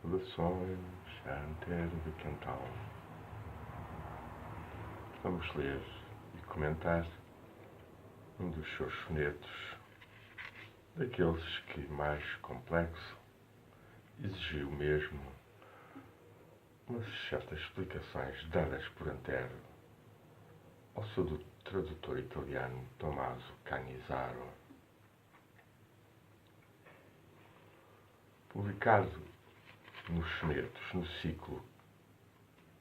Saudações à Antero de Quental. Vamos ler e comentar um dos seus sonetos, daqueles que, mais complexo, exigiu mesmo umas certas explicações dadas por Antero ao seu tradutor italiano Tommaso Cannizzaro. Publicado nos sonetos, no ciclo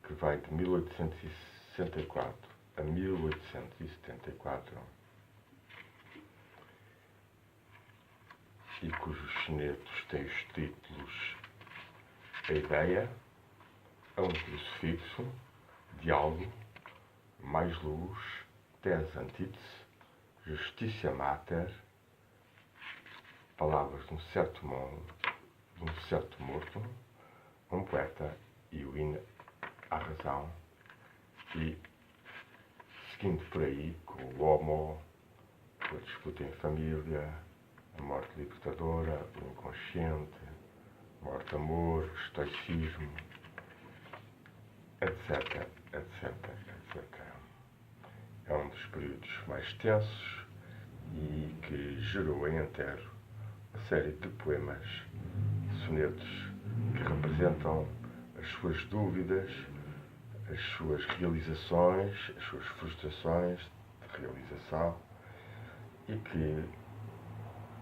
que vai de 1864 a 1874, e cujos sonetos têm os títulos A Ideia, A um Crucifixo, Diálogo, Mais Luz, Tese Antítese, Justitia Mater, Palavras de um certo morto, um poeta e o hino à razão, e seguindo por aí com o Homo, a disputa em família, a morte libertadora, o inconsciente, morte-amor, o estoicismo, etc, etc, etc. É um dos períodos mais tensos e que gerou em Antero uma série de poemas, sonetos, que representam as suas dúvidas, as suas realizações, as suas frustrações de realização, e que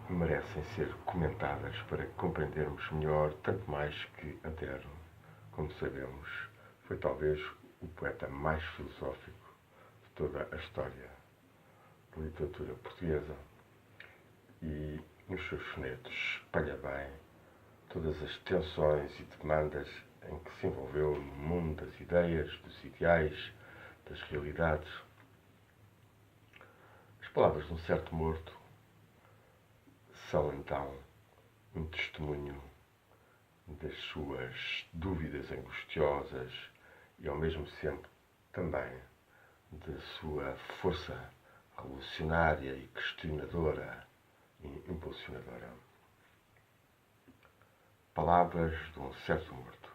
merecem ser comentadas para compreendermos melhor, tanto mais que Antero, como sabemos, foi talvez o poeta mais filosófico de toda a história da literatura portuguesa, e nos seus sonetos espalha bem todas as tensões e demandas em que se envolveu no mundo das ideias, dos ideais, das realidades. As palavras de um certo morto são então um testemunho das suas dúvidas angustiosas e ao mesmo tempo também da sua força revolucionária e questionadora e impulsionadora. Palavras de um certo morto.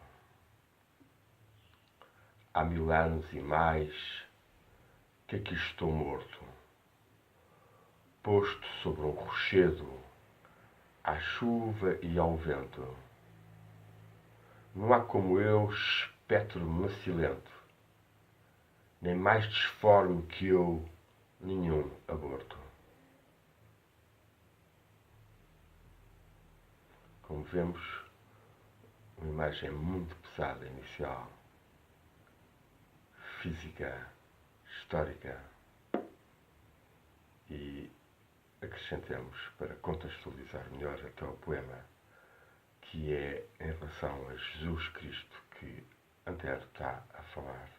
Há 1000 anos e mais que aqui estou morto, posto sobre um rochedo, à chuva e ao vento. Não há como eu espectro macilento, nem mais disforme que eu nenhum aborto. Como vemos, uma imagem muito pesada inicial, física, histórica, e acrescentemos, para contextualizar melhor até o poema, que é em relação a Jesus Cristo que Antero está a falar.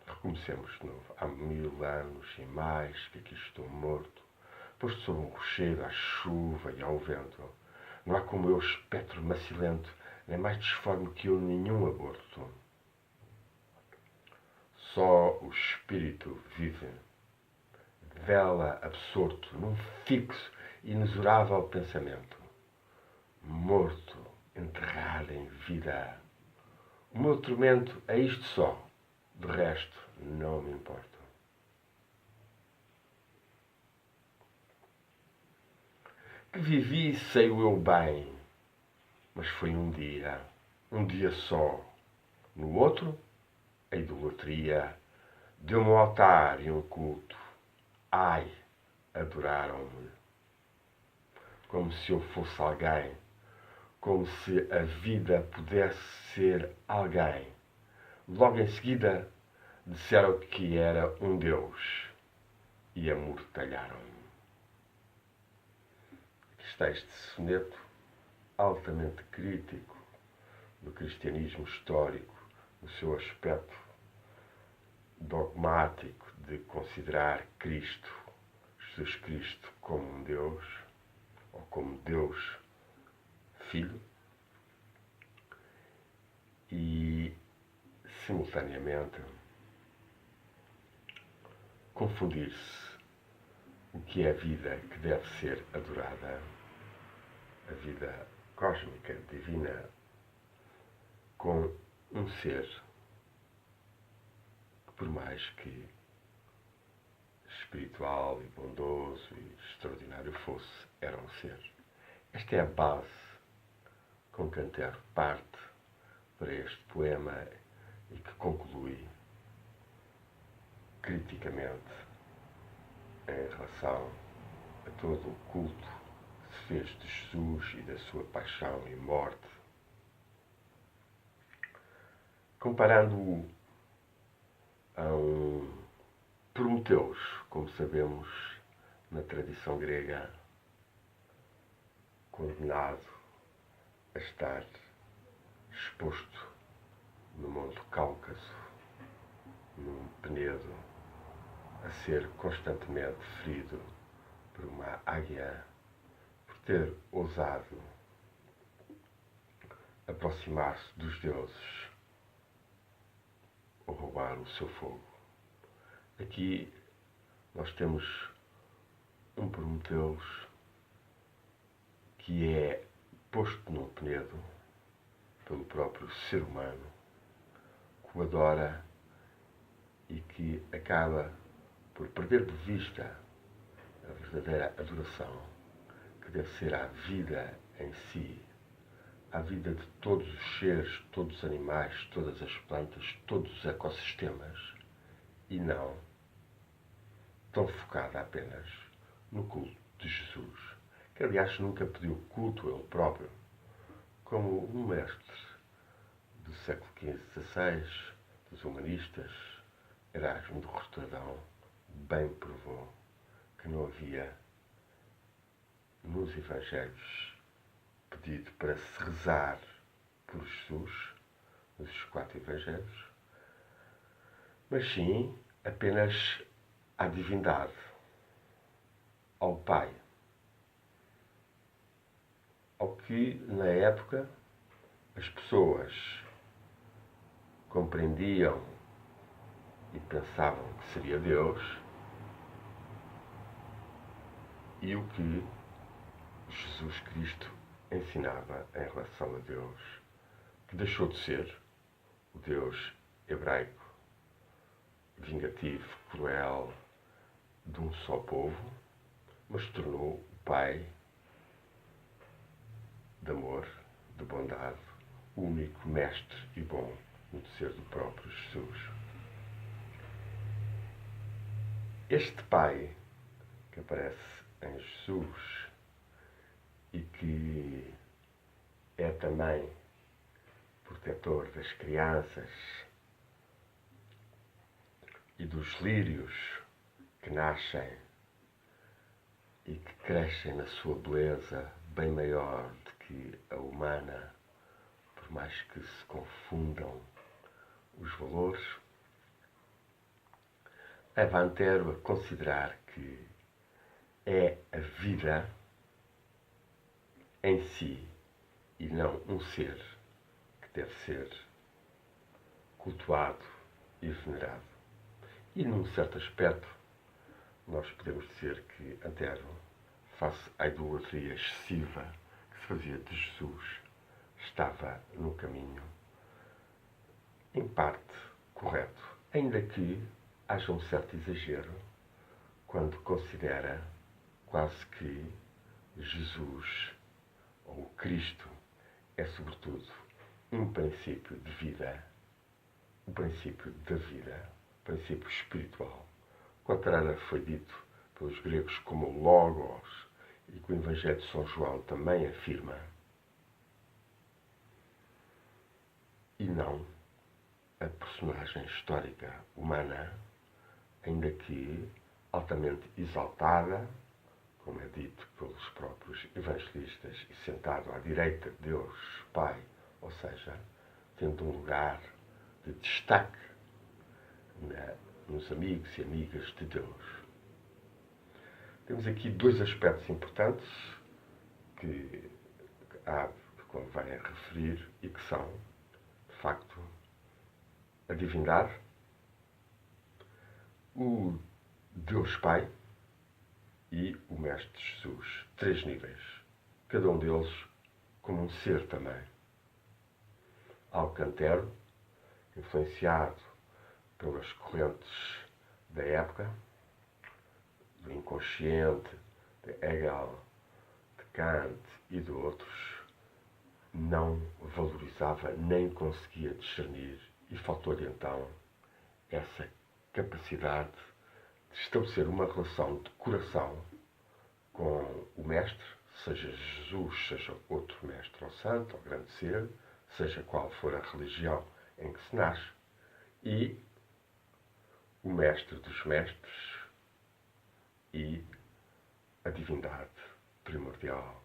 Recomecemos de novo. Há 1000 anos e mais que aqui estou morto, posto sob um rochedo à chuva e ao vento. Não há como eu espectro macilento, nem mais disforme que eu nenhum aborto. Só o espírito vive, vela absorto num fixo e inexorável pensamento. Morto, enterrado em vida. O meu tormento é isto só, de resto não me importa. Que vivi, sei-o eu bem, mas foi um dia só. No outro, a idolatria deu-me um altar e um culto. Ai, adoraram-me. Como se eu fosse alguém, como se a vida pudesse ser alguém. Logo em seguida, disseram que era um Deus e amortalharam-me. Aqui está este soneto altamente crítico do cristianismo histórico, no seu aspecto dogmático de considerar Cristo, Jesus Cristo, como um Deus, ou como Deus Filho, e simultaneamente confundir-se o que é a vida que deve ser adorada, a vida cósmica, divina, com um ser que, por mais que espiritual e bondoso e extraordinário fosse, era um ser. Esta é a base com que Antero parte para este poema e que conclui criticamente em relação a todo o culto que se fez de Jesus e da sua paixão e morte, comparando-o a um Prometeus, como sabemos na tradição grega, condenado a estar exposto no Monte Cáucaso, num penedo, a ser constantemente ferido por uma águia, por ter ousado aproximar-se dos deuses ou roubar o seu fogo. Aqui nós temos um Prometeus que é posto num penedo pelo próprio ser humano, que o adora e que acaba por perder de vista a verdadeira adoração, que deve ser à vida em si, à vida de todos os seres, todos os animais, todas as plantas, todos os ecossistemas, e não tão focada apenas no culto de Jesus, que aliás nunca pediu culto a ele próprio, como um mestre do século XV, XVI, dos humanistas, Erasmo de Roterdão, bem provou que não havia nos Evangelhos pedido para se rezar por Jesus, nos 4 Evangelhos, mas sim apenas à divindade, ao Pai, ao que na época as pessoas compreendiam e pensavam que seria Deus, e o que Jesus Cristo ensinava em relação a Deus, que deixou de ser o Deus hebraico, vingativo, cruel, de um só povo, mas se tornou o Pai de amor, de bondade, o único mestre e bom no ser do próprio Jesus. Este Pai que aparece em Jesus e que é também protetor das crianças e dos lírios que nascem e que crescem na sua beleza bem maior do que a humana, por mais que se confundam os valores, leva Antero a considerar que é a vida em si e não um ser que deve ser cultuado e venerado. E num certo aspecto nós podemos dizer que Antero, face à idolatria excessiva que se fazia de Jesus, estava no caminho em parte correto, ainda que haja um certo exagero quando considera quase que Jesus ou Cristo é sobretudo um princípio de vida, um princípio da vida, um princípio espiritual. O contrário foi dito pelos gregos como Logos e que o Evangelho de São João também afirma, e não a personagem histórica humana, ainda que altamente exaltada, como é dito pelos próprios evangelistas, e sentado à direita de Deus Pai, ou seja, tendo um lugar de destaque nos amigos e amigas de Deus. Temos aqui 2 aspectos importantes que convém referir e que são, de facto, a divindade, o Deus Pai e o Mestre Jesus. 3 níveis. Cada um deles como um ser também. Alcantero, influenciado pelas correntes da época, do inconsciente, de Hegel, de Kant e de outros, não valorizava nem conseguia discernir e faltou-lhe então essa capacidade de estabelecer uma relação de coração com o Mestre, seja Jesus, seja outro Mestre ou Santo ou grande ser, seja qual for a religião em que se nasce, e o Mestre dos Mestres e a divindade primordial,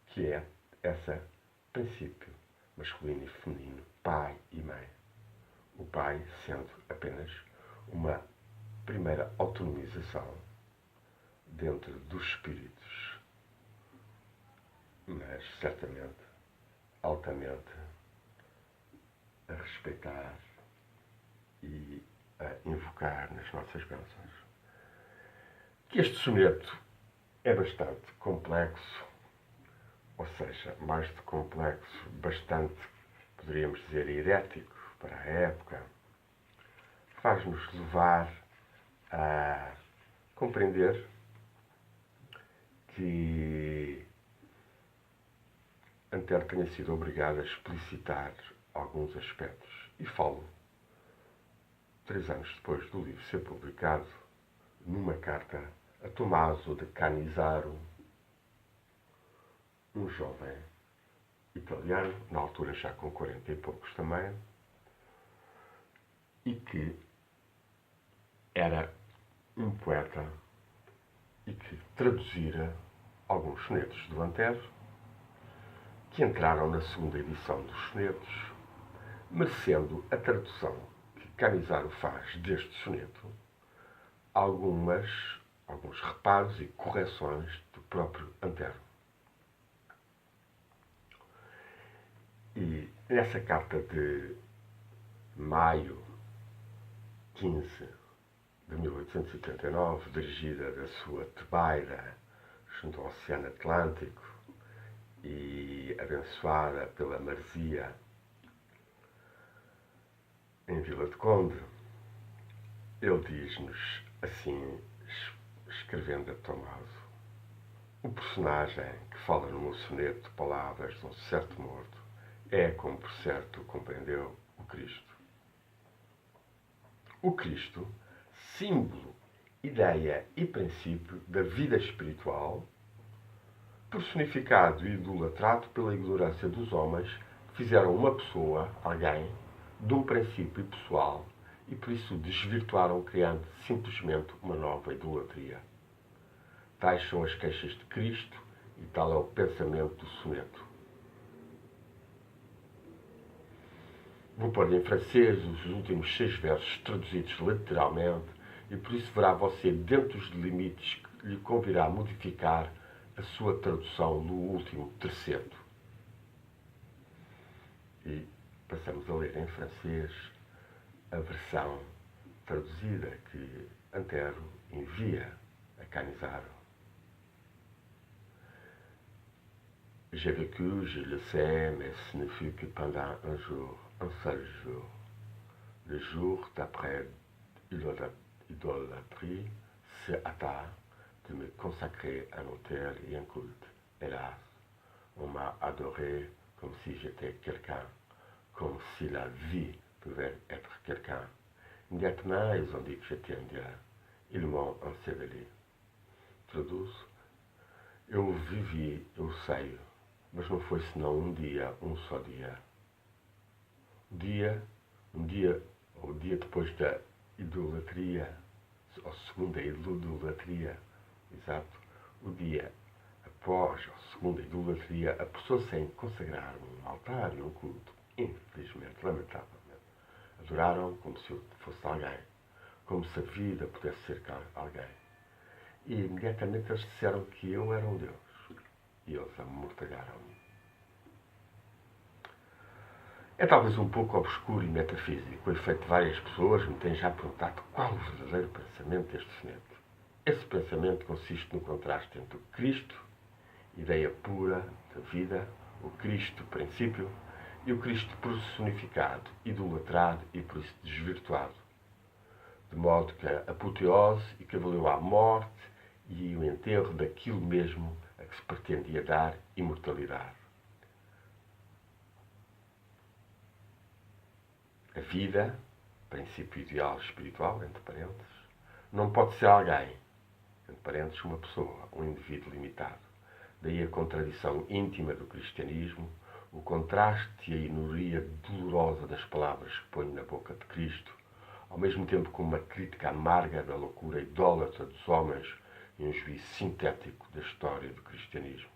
que é esse princípio masculino e feminino, pai e mãe. O pai sendo apenas uma primeira autonomização dentro dos espíritos, mas certamente altamente a respeitar e a invocar nas nossas bênçãos. Que este soneto é bastante complexo, ou seja, mais de complexo, bastante, poderíamos dizer, herético para a época, faz-nos levar a compreender que Antero tenha sido obrigado a explicitar alguns aspectos. E falo 3 anos depois do livro ser publicado, numa carta a Tommaso de Canizaro, um jovem italiano, na altura já com 40 e poucos também, e que era um poeta e que traduzira alguns sonetos do Antero, que entraram na segunda edição dos sonetos, merecendo a tradução que Canizaro faz deste soneto, alguns reparos e correções do próprio Antero. E nessa carta de maio 15 de 1889, dirigida da sua tebaida junto ao Oceano Atlântico e abençoada pela maresia em Vila de Conde, ele diz-nos assim, escrevendo a Tommaso: o personagem que fala no meu soneto de palavras de um certo morto é, como por certo compreendeu, o Cristo. O Cristo, símbolo, ideia e princípio da vida espiritual, personificado e idolatrado pela ignorância dos homens que fizeram uma pessoa, alguém, de um princípio pessoal e por isso desvirtuaram, criando simplesmente uma nova idolatria. Tais são as queixas de Cristo e tal é o pensamento do soneto. Vou pôr em francês os últimos 6 versos traduzidos literalmente e por isso verá você dentro dos limites que lhe convirá a modificar a sua tradução no último terceto. E passamos a ler em francês a versão traduzida que Antero envia a Canizaro. J'ai vécu, je le sais, mais ce ne fut que pendant un jour, un seul jour. Le jour d'après idolâtrie se hâta de me consacrer un autel et un culte. Hélas, on m'a adoré comme si j'étais quelqu'un, comme si la vie pouvait être quelqu'un. Immédiatement, ils ont dit que j'étais un Dieu. Ils m'ont enseveli. Traduz: eu vivi, eu sei, mas não foi senão um dia, um só dia. Um dia depois da idolatria, ou segunda idolatria, exato, o dia após a segunda idolatria, a pessoa sem consagrar um altar e um culto, infelizmente, lamentavelmente, adoraram como se eu fosse alguém, como se a vida pudesse ser alguém. E imediatamente eles disseram que eu era um Deus. E eles amortalharam-me. É talvez um pouco obscuro e metafísico. O efeito de várias pessoas me têm já perguntado qual o verdadeiro pensamento deste soneto. Esse pensamento consiste no contraste entre o Cristo, ideia pura da vida, o Cristo, princípio, e o Cristo personificado, idolatrado e por isso desvirtuado. De modo que a apoteose equivaleu à morte e o enterro daquilo mesmo a que se pretendia dar imortalidade. A vida, princípio ideal espiritual, entre parênteses, não pode ser alguém, entre parênteses, uma pessoa, um indivíduo limitado. Daí a contradição íntima do cristianismo, o contraste e a ironia dolorosa das palavras que ponho na boca de Cristo, ao mesmo tempo com uma crítica amarga da loucura idólatra dos homens e um juízo sintético da história do cristianismo.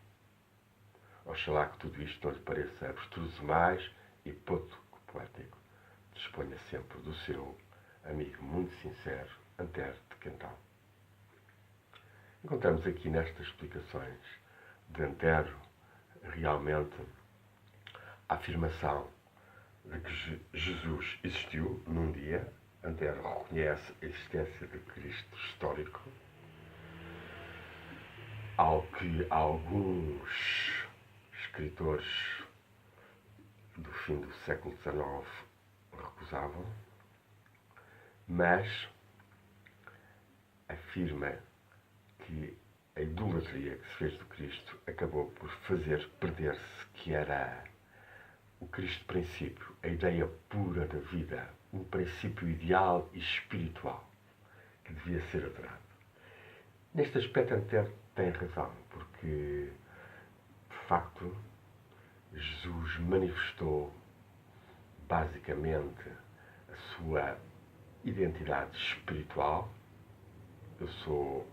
Oxalá que tudo isto não lhe pareça abstruso mais e pouco poético. Disponha sempre do seu amigo muito sincero, Antero de Quental. Encontramos aqui nestas explicações de Antero realmente a afirmação de que Jesus existiu num dia. Antero reconhece a existência de Cristo histórico, ao que alguns escritores do fim do século XIX recusavam, mas afirma que a idolatria que se fez do Cristo acabou por fazer perder-se que era o Cristo princípio, a ideia pura da vida, um princípio ideal e espiritual que devia ser adorado. Neste aspecto Antero tem razão, porque de facto Jesus manifestou basicamente a sua identidade espiritual. Eu sou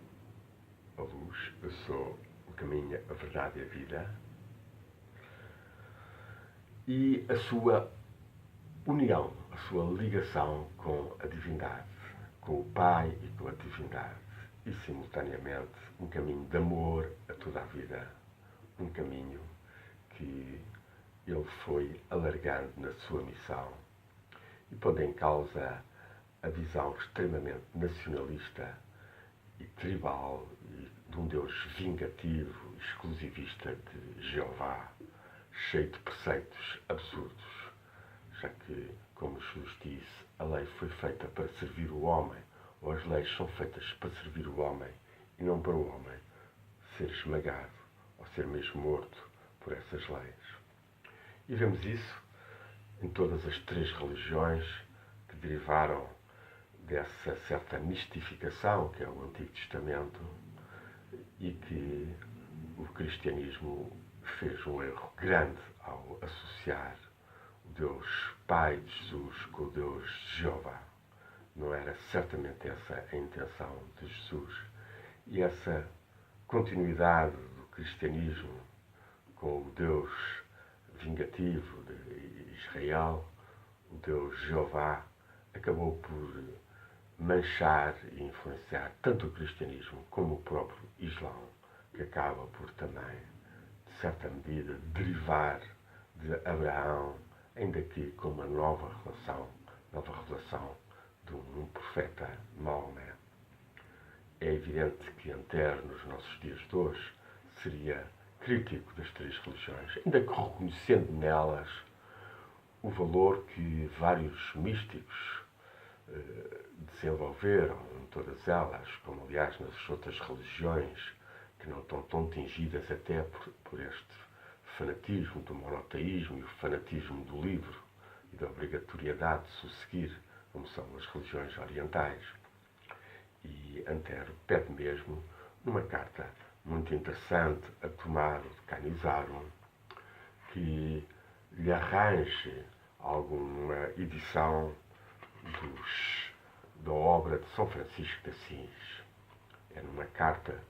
a luz, eu sou o caminho, a verdade e a vida. E a sua união, a sua ligação com a divindade, com o Pai e com a divindade. E, simultaneamente, um caminho de amor a toda a vida. Um caminho que ele foi alargando na sua missão e pondo em causa a visão extremamente nacionalista e tribal e de um Deus vingativo, exclusivista de Jeová, cheio de preceitos absurdos, já que, como Jesus disse, a lei foi feita para servir o homem, ou as leis são feitas para servir o homem e não para o homem ser esmagado ou ser mesmo morto por essas leis. E vemos isso em todas as três religiões que derivaram dessa certa mistificação que é o Antigo Testamento e que o cristianismo fez um erro grande ao associar o Deus Pai de Jesus com o Deus Jeová. Não era certamente essa a intenção de Jesus. E essa continuidade do cristianismo com o Deus vingativo de Israel, o Deus Jeová, acabou por manchar e influenciar tanto o cristianismo como o próprio Islão, que acaba por também, de certa medida, derivar de Abraão, ainda que com uma nova revelação de um profeta Maomé. É evidente que Antero, nos nossos dias de hoje, seria crítico das três religiões, ainda que reconhecendo nelas o valor que vários místicos desenvolveram em todas elas, como aliás nas outras religiões, que não estão tão tingidas até por este fanatismo do monoteísmo e o fanatismo do livro e da obrigatoriedade de se o seguir, como são as religiões orientais. E Antero pede mesmo, numa carta muito interessante a Tomaro de Canizarum, que lhe arranje alguma edição da obra de São Francisco de Assis. É numa carta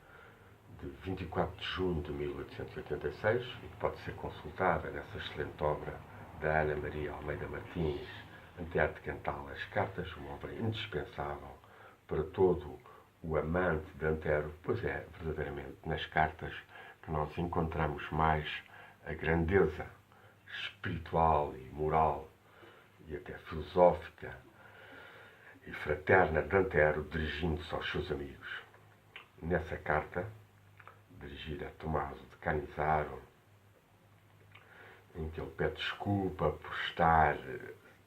de 24 de junho de 1886, e que pode ser consultada nessa excelente obra da Ana Maria Almeida Martins, Antero de Quental, As Cartas, uma obra indispensável para todo o amante de Antero, pois é verdadeiramente nas cartas que nós encontramos mais a grandeza espiritual e moral e até filosófica e fraterna de Antero, dirigindo-se aos seus amigos. Nessa carta, dirigida a Tommaso de Canizaro, em que ele pede desculpa por estar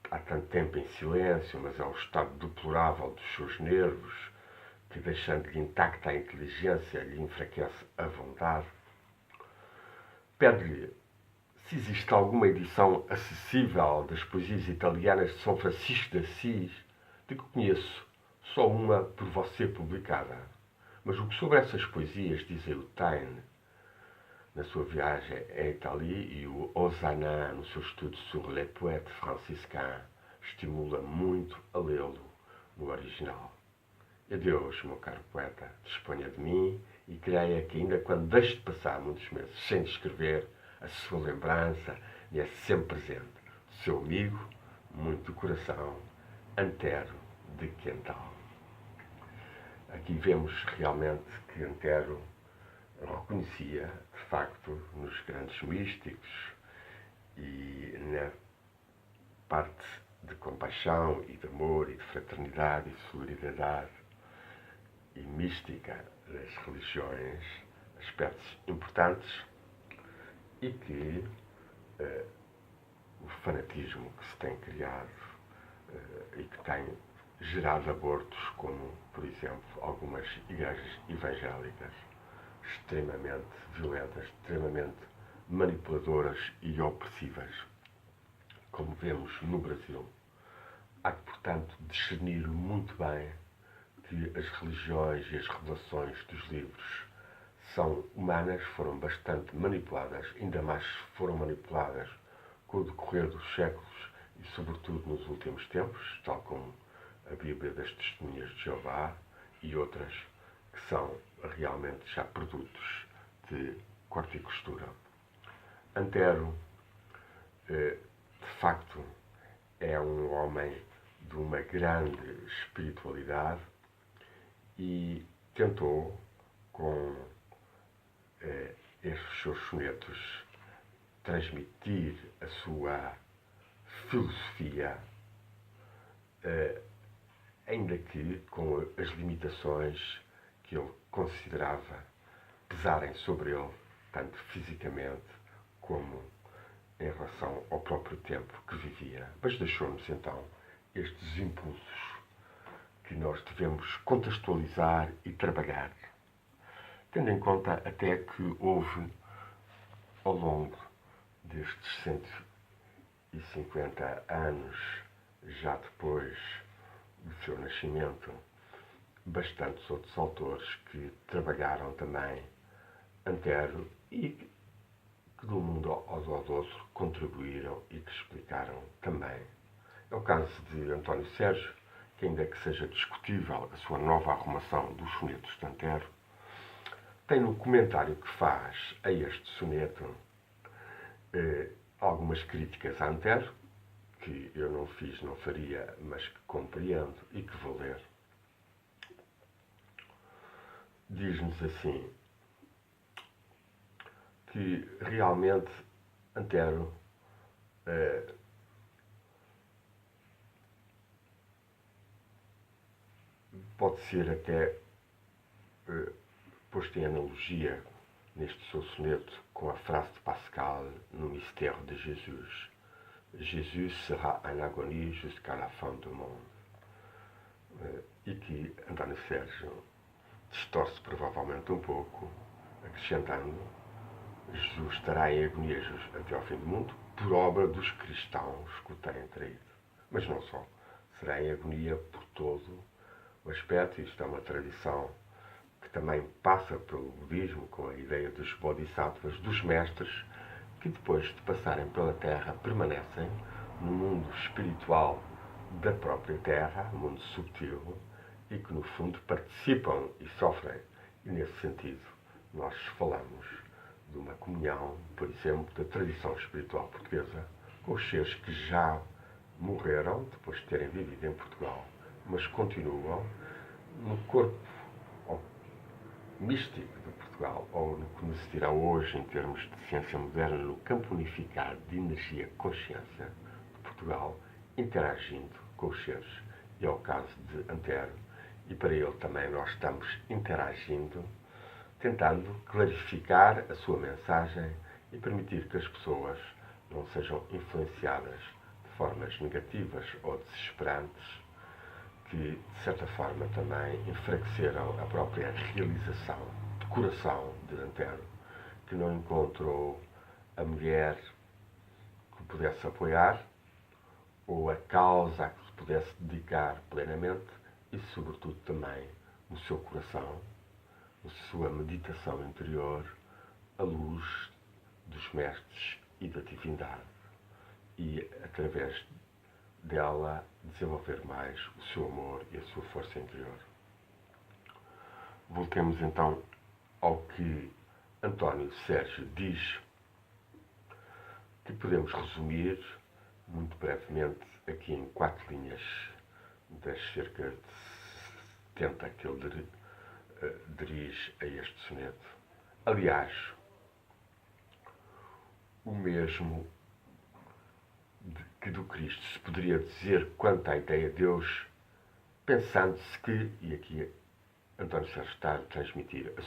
há tanto tempo em silêncio, mas é o estado deplorável dos seus nervos, que, deixando-lhe intacta a inteligência, lhe enfraquece a vontade. Pede-lhe se existe alguma edição acessível das poesias italianas de São Francisco de Assis, de que conheço só uma por você publicada. Mas o que sobre essas poesias dizem o Taine na sua viagem à Itália e o Ozanam no seu estudo sur les poètes franciscains estimula muito a lê-lo no original. E Deus, meu caro poeta, disponha de mim e creia que ainda quando deixe de passar muitos meses sem escrever, a sua lembrança me é sempre presente. Seu amigo, muito do coração, Antero de Quental. Aqui vemos realmente que Antero reconhecia, de facto, nos grandes místicos e na parte de compaixão e de amor e de fraternidade e de solidariedade e mística das religiões, aspectos importantes, e que o fanatismo que se tem criado e que tem gerado abortos, como, por exemplo, algumas igrejas evangélicas, extremamente violentas, extremamente manipuladoras e opressivas, como vemos no Brasil. Há que, portanto, discernir muito bem que as religiões e as revelações dos livros são humanas, foram bastante manipuladas, ainda mais foram manipuladas com o decorrer dos séculos e, sobretudo, nos últimos tempos, tal como a Bíblia das Testemunhas de Jeová e outras que são realmente já produtos de corte e costura. Antero, de facto, é um homem de uma grande espiritualidade e tentou, com estes seus sonetos, transmitir a sua filosofia, ainda que com as limitações que ele considerava pesarem sobre ele, tanto fisicamente como em relação ao próprio tempo que vivia. Mas deixou-nos então estes impulsos que nós devemos contextualizar e trabalhar, tendo em conta até que houve, ao longo destes 150 anos, já depois do seu nascimento, bastantes outros autores que trabalharam também Antero e que de um mundo ao outro contribuíram e que explicaram também. É o caso de António Sérgio, que ainda que seja discutível a sua nova arrumação dos sonetos de Antero, tem no comentário que faz a este soneto algumas críticas a Antero, que eu não fiz, não faria, mas que compreendo e que vou ler. Diz-nos assim, que realmente Antero pode ser até posto em analogia neste seu soneto com a frase de Pascal no Mystère de Jesus. Jesus sera en agonie jusqu'à la fin du monde. E que António Sérgio distorce provavelmente um pouco, acrescentando: Jesus estará em agonia até ao fim do mundo por obra dos cristãos que o têm traído. Mas não só. Será em agonia por todo o aspecto. Isto é uma tradição que também passa pelo budismo, com a ideia dos bodhisattvas, dos mestres, que depois de passarem pela Terra permanecem no mundo espiritual da própria Terra, mundo subtil, e que no fundo participam e sofrem. E nesse sentido nós falamos de uma comunhão, por exemplo, da tradição espiritual portuguesa com os seres que já morreram depois de terem vivido em Portugal, mas continuam no corpo místico de Portugal, ou no que se dirá hoje, em termos de ciência moderna, no campo unificado de energia-consciência de Portugal, interagindo com os seres. E é o caso de Antero, e para ele também nós estamos interagindo, tentando clarificar a sua mensagem e permitir que as pessoas não sejam influenciadas de formas negativas ou desesperantes, que de certa forma também enfraqueceram a própria realização de coração de Antero, que não encontrou a mulher que o pudesse apoiar ou a causa a que se pudesse dedicar plenamente e, sobretudo, também no seu coração, na sua meditação interior, a luz dos mestres e da divindade, e, através dela, desenvolver mais o seu amor e a sua força interior. Voltemos então ao que António Sérgio diz, que podemos resumir muito brevemente aqui em 4 linhas das cerca de 70 que ele dirige a este soneto. Aliás, o mesmo que do Cristo se poderia dizer quanto à ideia de Deus, pensando-se que, e aqui António Sérgio está a transmitir a